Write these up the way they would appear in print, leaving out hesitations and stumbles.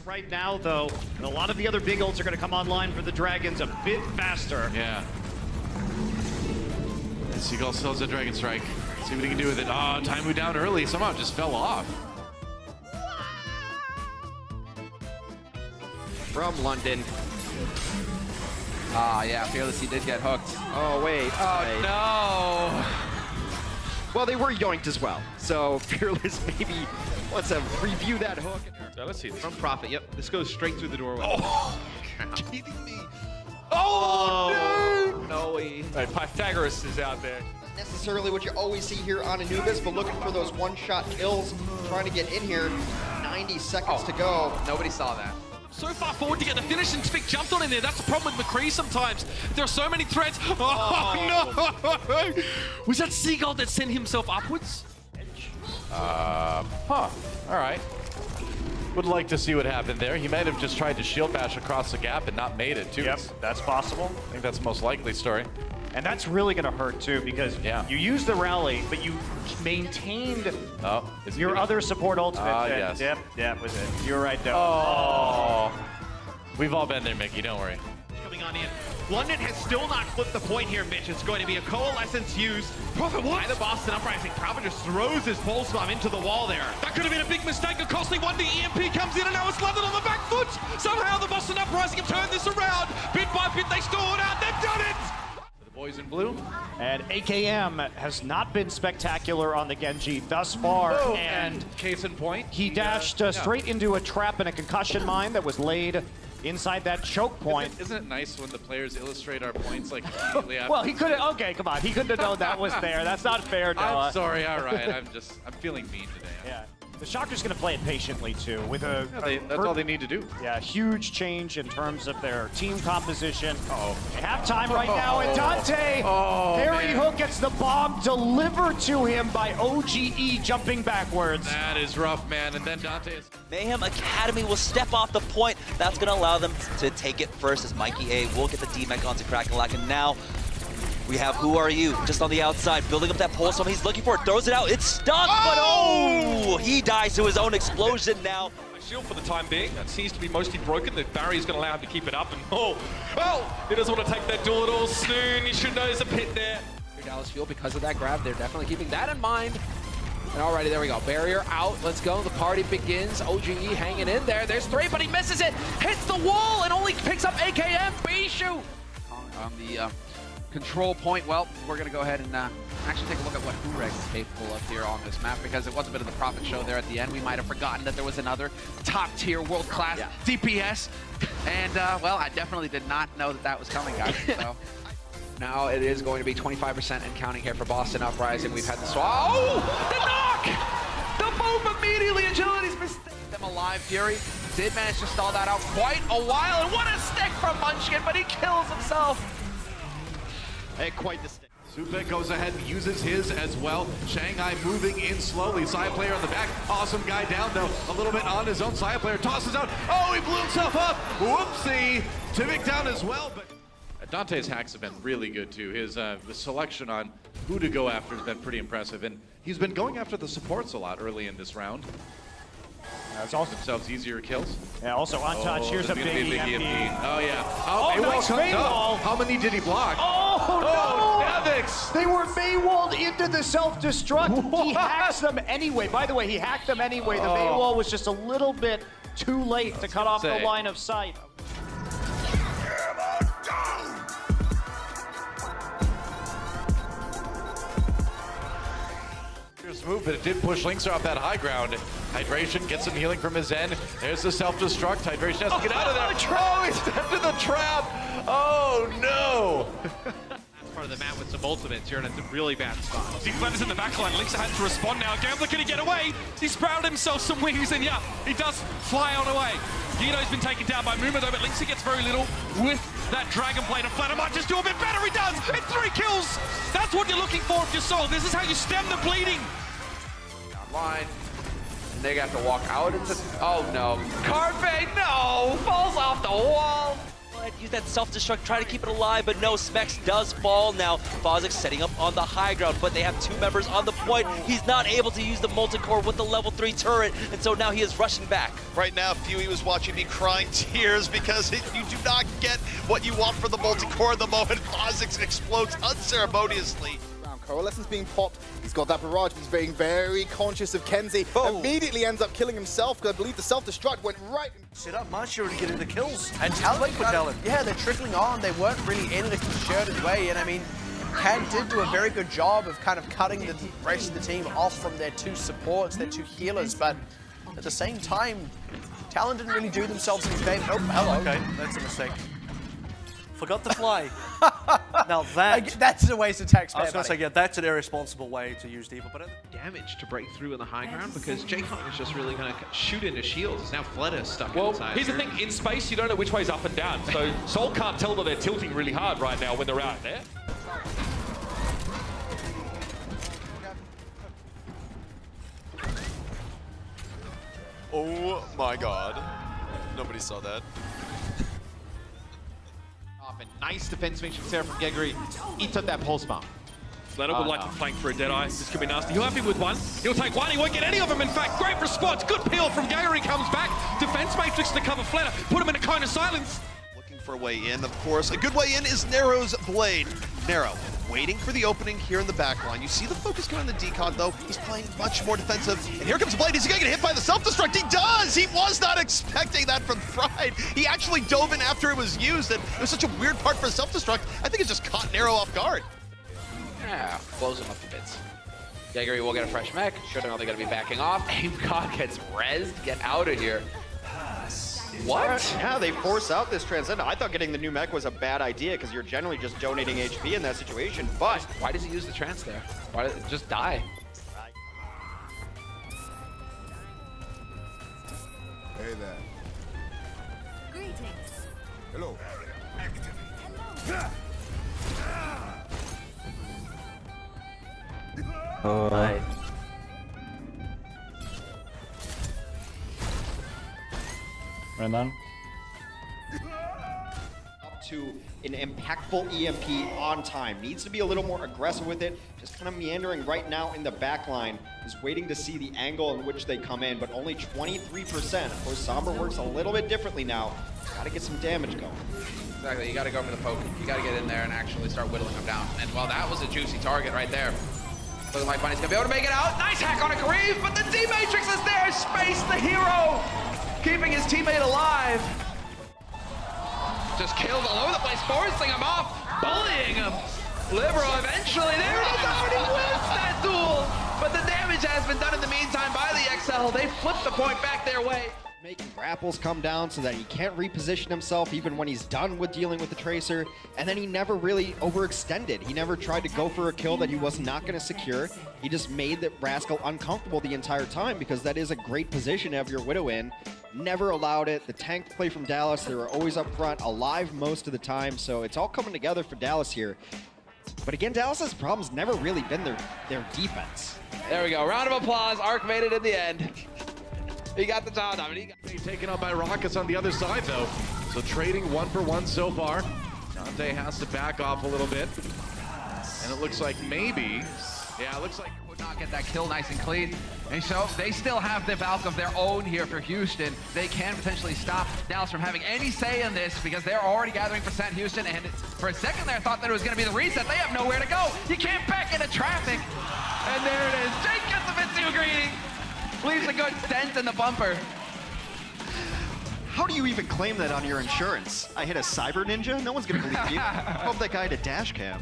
Right now, though, and a lot of the other big ults are going to come online for the Dragons a bit faster. Yeah. And Seagull still has a Dragon Strike. See what he can do with it. Oh, Taimu down early. Somehow just fell off. From London. Yeah, Fearless, he did get hooked. Oh, wait. No! Well, they were yoinked as well. So Fearless maybe wants to review that hook. So let's see. From Prophet. Yep. This goes straight through the doorway. Oh, kidding me. oh no! No way. Right, Pythagoras is out there. Not necessarily what you always see here on Anubis, but looking for those one-shot kills, trying to get in here. 90 seconds to go. Nobody saw that. So far forward to get the finish, and Spic jumped on in there. That's the problem with McCree sometimes. There are so many threats. Oh, no! Was that Seagull that sent himself upwards? All right. Would like to see what happened there. He might have just tried to shield bash across the gap and not made it, too. Yep, that's possible. I think that's the most likely story. And that's really going to hurt, too, because you used the rally, but you maintained your other support ultimate. Yes. Yep, that was it. You're right, though. Oh. We've all been there, Mickey. Don't worry. Coming on in. London has still not flipped the point here, Mitch. It's going to be a coalescence used by the Boston Uprising. Prophet just throws his pulse bomb into the wall there. That could have been a big mistake, a costly one. The EMP comes in, and now it's London on the back foot. Somehow the Boston Uprising have turned this around. Bit by bit, they scored out. They've done it! The boys in blue. And AKM has not been spectacular on the Genji thus far. Oh, and case in point. he dashed straight into a trap and a concussion mine that was laid inside that choke point. Isn't it nice when the players illustrate our points like immediately after? Well, he could have, okay, come on. He couldn't have known that was there. That's not fair, Noah. I'm sorry, all right. I'm feeling mean today. Yeah. The Shocker's going to play it patiently, too, with That's all they need to do. Yeah, huge change in terms of their team composition. They have time right now, and Dante, Harry Hook gets the bomb delivered to him by OGE jumping backwards. That is rough, man. And then Dante is... Mayhem Academy will step off the point. That's going to allow them to take it first as Mikey A will get the D-Mech onto Krakenlak. And now we have Who Are You just on the outside, building up that pulse bomb. He's looking for it, throws it out. It's stuck, but he dies to his own explosion now. Shield for the time being. That seems to be mostly broken. The barrier's going to allow him to keep it up. And he doesn't want to take that duel at all soon. He should know there's a pit there. Dallas Fuel, because of that grab, they're definitely keeping that in mind. And alrighty, there we go. Barrier out. Let's go. The party begins. OGE hanging in there. There's three, but he misses it. Hits the wall and only picks up AKM. Bishu on the control point. Well, we're going to go ahead and actually take a look at what Hureg is capable of here on this map, because it was a bit of the Prophet show there at the end. We might have forgotten that there was another top-tier, world-class DPS. And, well, I definitely did not know that that was coming, guys. So now it is going to be 25% and counting here for Boston Uprising. We've had the swap. Oh! The knock! The move immediately. Agility's mistake. Them alive, Fury did manage to stall that out quite a while. And what a stick from Munchkin, but he kills himself. Hey, quite the stick. Supek goes ahead and uses his as well. Shanghai moving in slowly. Side player on the back. Awesome guy down, though. A little bit on his own. Side player tosses out. Oh, he blew himself up. Whoopsie. Tivik down as well, but... Dante's hacks have been really good, too. His selection on who to go after has been pretty impressive, and he's been going after the supports a lot early in this round. It's also themselves easier kills. Yeah, also untouched. Here's a big EMP. Oh, yeah. Nice Maywall. How many did he block? Oh, no! Nevix! They were Maywalled into the self-destruct. He hacks them anyway. By the way, he hacked them anyway. The Maywall was just a little bit too late to cut off the line of sight. Move, but it did push Linkser off that high ground. Hydration gets some healing from his end. There's the self-destruct. Hydration has to get out of there. Oh, he stepped in the trap. Oh, no. That's part of the map with some ultimates. You're in a really bad spot. Defender's in the backline. Linkser had to respond now. Gambler, can he get away? He sprouted himself some wings, and yeah, he does fly on away. Gino's been taken down by Muma, though, but Linkser gets very little with that Dragon Blade. And Flatter might just do a bit better. He does. It's 3 kills. That's what you're looking for if you're Soul. This is how you stem the bleeding. Line. And they got to walk out into... Oh, no. Carpe, no! Falls off the wall. But use that self-destruct, try to keep it alive, but no, Specs does fall now. Fozzik setting up on the high ground, but they have 2 members on the point. He's not able to use the multi-core with the level 3 turret, and so now he is rushing back. Right now, Fuey was watching me crying tears because you do not get what you want for the multi-core the moment Fozzik explodes unceremoniously. Coalescence being popped. He's got that barrage, but he's being very conscious of Kenzie. Immediately ends up killing himself because I believe the self-destruct went right. Set up Marshall to get into kills. And Talon for Talon. Yeah, they're trickling on. They weren't really in a concerted way. And I mean, Ken did do a very good job of kind of cutting the rest of the team off from their 2 supports, their 2 healers. But at the same time, Talon didn't really do themselves any favor. Oh, hello. Okay, that's a mistake. Forgot to fly. Now that's a waste of tech spare. I was going to say, yeah, that's an irresponsible way to use D.Va, but Damage to break through in the high ground because Jaycon is just really going to shoot into shields. It's now Fleta stuck inside. Well, here's the thing. In space, you don't know which way's up and down. So Sol can't tell that they're tilting really hard right now when they're out there. Oh my god. Nobody saw that. Nice defense matrix there from Geggery. He took that pulse bomb. Fleta would like to flank for a Deadeye. This could be nasty. He'll happy with 1. He'll take 1. He won't get any of them. In fact, great response. Good peel from Geggery. Comes back. Defense matrix to cover Fleta. Put him in a cone of silence. Looking for a way in, of course. A good way in is Nero's blade. Nero waiting for the opening here in the back line. You see the focus going on the decon, though. He's playing much more defensive. And here comes Blade. Is he going to get hit by the self-destruct? He does! He was not expecting that from Fried. He actually dove in after it was used, and it was such a weird part for the self-destruct. I think it just caught Nero off guard. Yeah, close him up a bit. Geggery will get a fresh mech. Sure know they're going to be backing off. Aim God gets rezzed. Get out of here. What? Yeah, they force out this Transcendent. I thought getting the new mech was a bad idea because you're generally just donating HP in that situation, but... Why does he use the trance there? Why does it just die? Hey there. Greetings. Hello. Right. Right on. Up to an impactful EMP on time. Needs to be a little more aggressive with it. Just kind of meandering right now in the back line. Is waiting to see the angle in which they come in, but only 23%. Of course, Sombra works a little bit differently now. Gotta get some damage going. Exactly, you gotta go for the poke. You gotta get in there and actually start whittling them down. And well, that was a juicy target right there. Looking like Bunny's gonna be able to make it out. Nice hack on a Grieve, but the D-Matrix is there. Space, the hero, keeping his teammate alive. Just killed all over the place, forcing him off, bullying him. Libero eventually, there it is, already wins that duel. But the damage has been done in the meantime by the XL. They flipped the point back their way. Making grapples come down so that he can't reposition himself even when he's done with dealing with the Tracer. And then he never really overextended. He never tried to go for a kill that he was not going to secure. He just made the Rascal uncomfortable the entire time because that is a great position to have your Widow in. Never allowed it. The tank play from Dallas, they were always up front, alive most of the time. So it's all coming together for Dallas here. But again, Dallas's problem's never really been their defense. There we go. Round of applause. Arc made it in the end. He got the job done. Taken on by Rockets on the other side, though. So trading 1-for-1 so far. Dante has to back off a little bit. And it looks like maybe, yeah, it looks like would not get that kill nice and clean. And so they still have the Valk of their own here for Houston. They can potentially stop Dallas from having any say in this because they're already gathering percent Houston. And for a second there, I thought that it was going to be the reset. They have nowhere to go. You can't back into traffic. And there it is. Jake gets the Mitsu greeting. Leaves a good dent in the bumper. How do you even claim that on your insurance? I hit a cyber ninja? No one's gonna believe you. I hope that guy had a dash cam.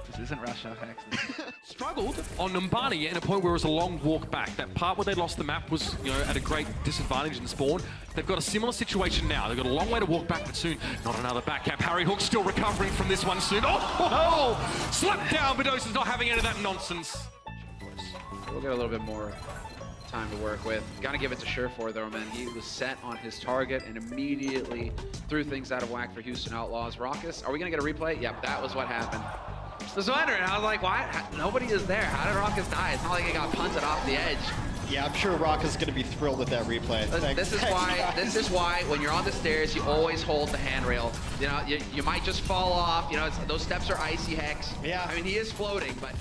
This isn't Russia, actually. Struggled on Numbani at a point where it was a long walk back. That part where they lost the map was, you know, at a great disadvantage in the spawn. They've got a similar situation now. They've got a long way to walk back, but soon, not another back cap. Harry Hook still recovering from this one soon. Oh! Slapped down, Bedosa's not having any of that nonsense. We'll get a little bit more time to work with. Gotta give it to Surefour though, man. He was set on his target and immediately threw things out of whack for Houston Outlaws. Raucus, are we gonna get a replay? Yep, that was what happened. I was wondering, I was like, why? Nobody is there. How did Raucus die? It's not like he got punted off the edge. Yeah, I'm sure Rocka's going to be thrilled with that replay. This is why when you're on the stairs, you always hold the handrail. You know, you might just fall off. You know, those steps are icy, Hex. Yeah. I mean, he is floating, but